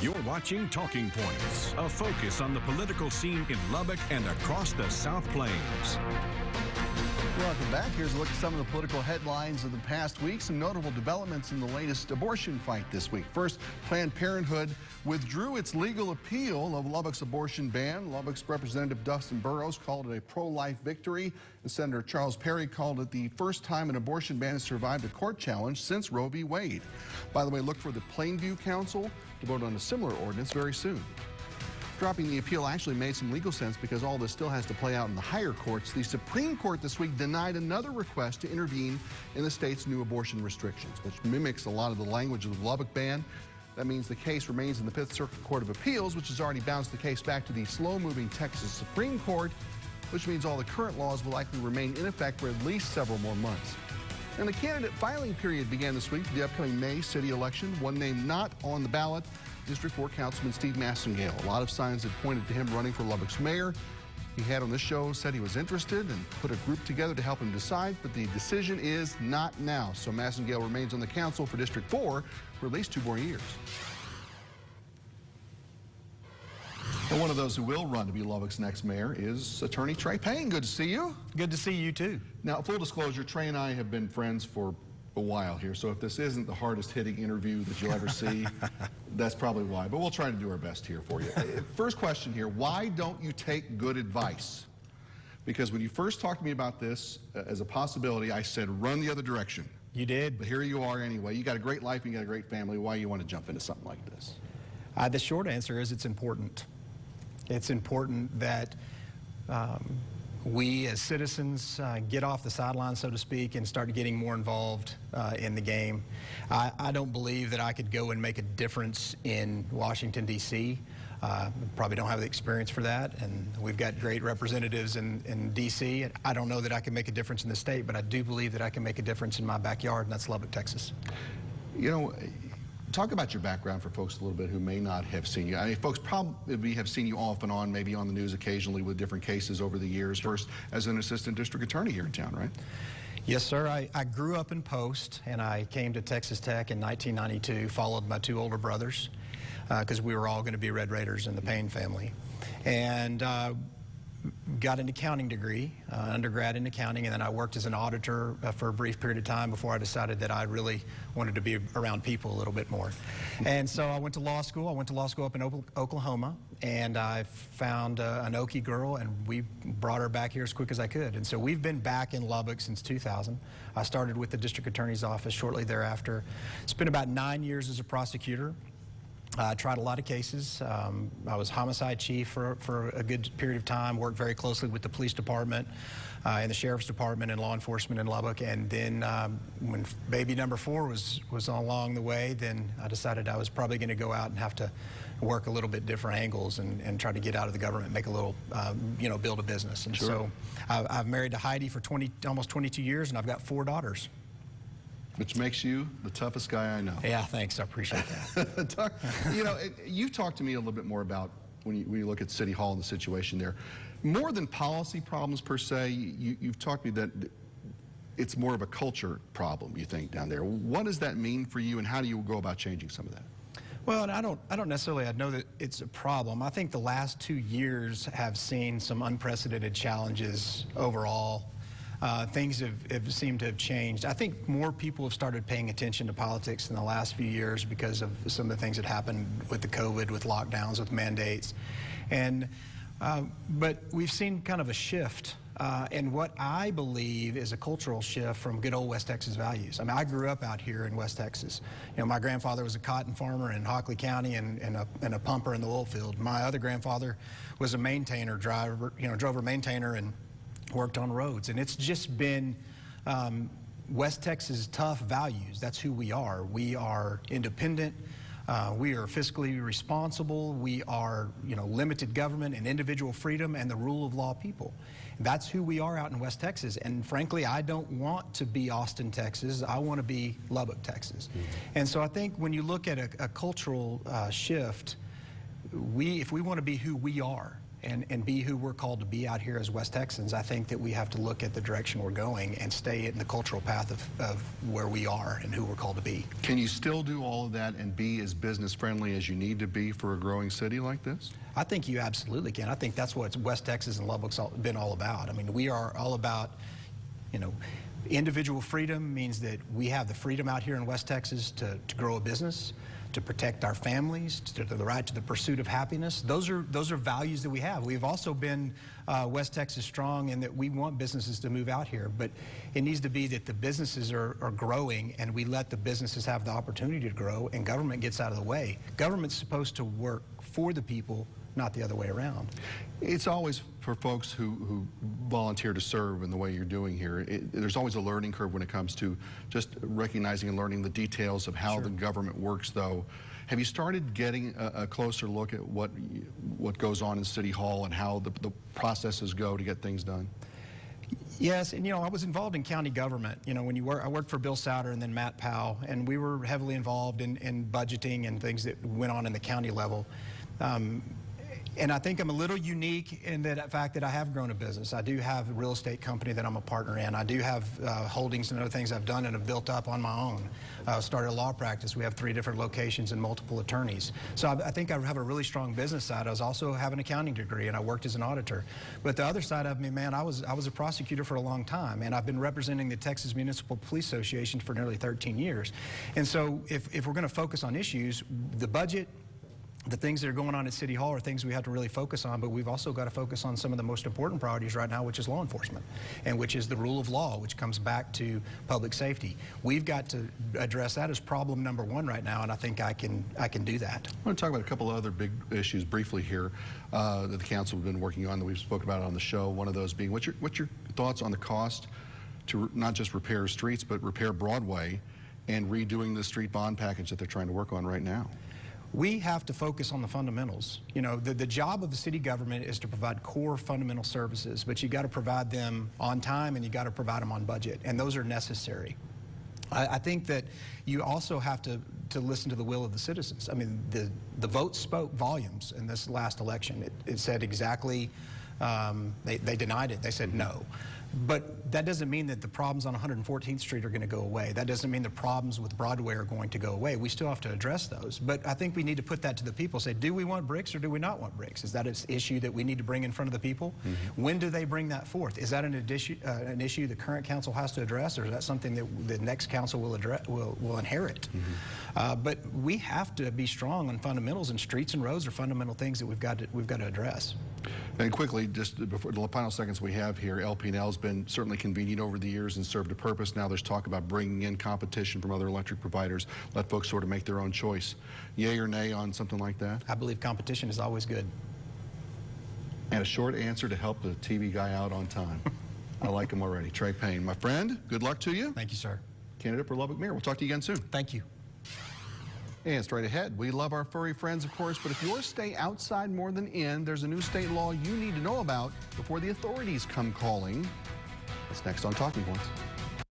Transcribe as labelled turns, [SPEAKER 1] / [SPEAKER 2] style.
[SPEAKER 1] You're watching Talking Points, a focus on the political scene in Lubbock and across the South Plains.
[SPEAKER 2] Welcome back. Here's a look at some of the political headlines of the past week. Some notable developments in the latest abortion fight this week. First, Planned Parenthood withdrew its legal appeal of Lubbock's abortion ban. Lubbock's Representative Dustin Burrows called it a pro-life victory. And Senator Charles Perry called it the first time an abortion ban has survived a court challenge since Roe v. Wade. By the way, look for the Plainview Council to vote on a similar ordinance very soon. Dropping the appeal actually made some legal sense because all this still has to play out in the higher courts. The Supreme Court this week denied another request to intervene in the state's new abortion restrictions, which mimics a lot of the language of the Lubbock ban. That means the case remains in the Fifth Circuit Court of Appeals, which has already bounced the case back to the slow-moving Texas Supreme Court, which means all the current laws will likely remain in effect for at least several more months. And the candidate filing period began this week for the upcoming May city election. One name not on the ballot, District 4 Councilman Steve Massengale. A lot of signs had pointed to him running for Lubbock's mayor. He had on this show said he was interested and put a group together to help him decide, but the decision is not now. So Massengale remains on the council for District 4 for at least 2 more years. And one of those who will run to be Lubbock's next mayor is Attorney Trey Payne. Good to see you.
[SPEAKER 3] Good to see you too.
[SPEAKER 2] Now, full disclosure, Trey and I have been friends for a while here, so if this isn't the hardest hitting interview that you'll ever see, that's probably why, but we'll try to do our best here for you. First question here, why don't you take good advice? Because when you first talked to me about this as a possibility, I said run the other direction.
[SPEAKER 3] You did.
[SPEAKER 2] But here you are anyway. You got a great life and you got a great family. Why you want to jump into something like this?
[SPEAKER 3] The short answer is it's important. It's important that we as citizens get off the sidelines, so to speak, and start getting more involved in the game. I don't believe that I could go and make a difference in Washington, D.C. Probably don't have the experience for that, and we've got great representatives in D.C. I don't know that I can make a difference in the state, but I do believe that I can make a difference in my backyard, and that's Lubbock, Texas. You know,
[SPEAKER 2] talk about your background for folks a little bit who may not have seen you. I mean, folks probably have seen you off and on, maybe on the news occasionally with different cases over the years. First, as an assistant district attorney here in town, right?
[SPEAKER 3] Yes, sir. I grew up in Post, and I came to Texas Tech in 1992, followed my 2 older brothers, because we were all going to be Red Raiders in the Payne family. And got an accounting degree, undergrad in accounting, and then I worked as an auditor for a brief period of time before I decided that I really wanted to be around people a little bit more. And so I went to law school. I went to law school up in Oklahoma, and I found an Okie girl, and we brought her back here as quick as I could. And so we've been back in Lubbock since 2000. I started with the district attorney's office shortly thereafter. Spent about 9 years as a prosecutor. I tried a lot of cases. I was homicide chief for a good period of time, worked very closely with the police department and the sheriff's department and law enforcement in Lubbock. And then when baby number 4 was along the way, then I decided I was probably going to go out and have to work a little bit different angles and try to get out of the government, make a little, you know, build a business. And so I've married to Heidi for almost 22 years, and I've got 4 daughters.
[SPEAKER 2] Which makes you the toughest guy I know.
[SPEAKER 3] Yeah, thanks. I appreciate that.
[SPEAKER 2] You know, you talked to me a little bit more about when you look at City Hall and the situation there. More than policy problems per se, you've talked to me that it's more of a culture problem, you think, down there. What does that mean for you, and how do you go about changing some of that?
[SPEAKER 3] Well, and I don't necessarily know that it's a problem. I think the last 2 years have seen some unprecedented challenges overall. Things have seemed to have changed. I think more people have started paying attention to politics in the last few years because of some of the things that happened with the COVID, with lockdowns, with mandates. And, but we've seen kind of a shift in what I believe is a cultural shift from good old West Texas values. I mean, I grew up out here in West Texas. You know, my grandfather was a cotton farmer in Hockley County and a pumper in the oil field. My other grandfather was a maintainer, drove a maintainer and worked on roads, and it's just been West Texas tough values. That's who we are. We are independent. We are fiscally responsible. We are, you know, limited government and individual freedom and the rule of law people. That's who we are out in West Texas. And frankly, I don't want to be Austin, Texas. I want to be Lubbock, Texas. And so I think when you look at a cultural shift, if we want to be who we are and be who we're called to be out here as West Texans, I think that we have to look at the direction we're going and stay in the cultural path of where we are and who we're called to be.
[SPEAKER 2] Can you still do all of that and be as business friendly as you need to be for a growing city like this?
[SPEAKER 3] I think you absolutely can. I think that's what West Texas and Lubbock's been all about. I mean, we are all about, you know, individual freedom means that we have the freedom out here in West Texas to grow a business, to protect our families, to the right to the pursuit of happiness. Those are values that we have. We've also been West Texas strong in that we want businesses to move out here, but it needs to be that the businesses are growing and we let the businesses have the opportunity to grow and government gets out of the way. Government's supposed to work for the people, not the other way around.
[SPEAKER 2] It's always for folks who volunteer to serve in the way you're doing here. There's always a learning curve when it comes to just recognizing and learning the details of how the government works, though. Have you started getting a closer look at what goes on in City Hall and how the processes go to get things done?
[SPEAKER 3] Yes, and you know, I was involved in county government. You know, I worked for Bill Souter and then Matt Powell, and we were heavily involved in budgeting and things that went on in the county level. And I think I'm a little unique in that fact that I have grown a business. I do have a real estate company that I'm a partner in. I do have holdings and other things I've done and have built up on my own. Started a law practice. We have 3 different locations and multiple attorneys. So I think I have a really strong business side. I also have an accounting degree and I worked as an auditor. But the other side of me, man, I was a prosecutor for a long time, and I've been representing the Texas Municipal Police Association for nearly 13 years. And so if we're going to focus on issues, the budget, the things that are going on at City Hall are things we have to really focus on, but we've also got to focus on some of the most important priorities right now, which is law enforcement, and which is the rule of law, which comes back to public safety. We've got to address that as problem number 1 right now, and I think I can do that. I want
[SPEAKER 2] to talk about a couple of other big issues briefly here that the council has been working on that we've spoken about on the show. One of those being, what's your thoughts on the cost to not just repair streets, but repair Broadway and redoing the street bond package that they're trying to work on right now?
[SPEAKER 3] We have to focus on the fundamentals. You know, the job of the city government is to provide core fundamental services, but you got to provide them on time and you got to provide them on budget, and those are necessary. I think that you also have to listen to the will of the citizens. I mean, the vote spoke volumes in this last election. It said exactly, they denied it. They said no. But that doesn't mean that the problems on 114th Street are going to go away. That doesn't mean the problems with Broadway are going to go away. We still have to address those. But I think we need to put that to the people. Say, do we want bricks or do we not want bricks? Is that an issue that we need to bring in front of the people? When do they bring that forth? Is that an issue the current council has to address, or is that something that the next council will inherit? But we have to be strong on fundamentals, and streets and roads are fundamental things that we've got to address.
[SPEAKER 2] And quickly, just before the final seconds we have here, LP&L has been certainly convenient over the years and served a purpose. Now there's talk about bringing in competition from other electric providers, let folks sort of make their own choice. Yay or nay on something like that?
[SPEAKER 3] I believe competition is always good.
[SPEAKER 2] And a short answer to help the TV guy out on time. I like him already. Trey Payne, my friend, good luck to you.
[SPEAKER 3] Thank you, sir.
[SPEAKER 2] Candidate for Lubbock Mayor. We'll talk to you again soon.
[SPEAKER 3] Thank you.
[SPEAKER 2] And straight ahead, we love our furry friends, of course, but if yours stay outside more than in, there's a new state law you need to know about before the authorities come calling. That's next on Talking Points.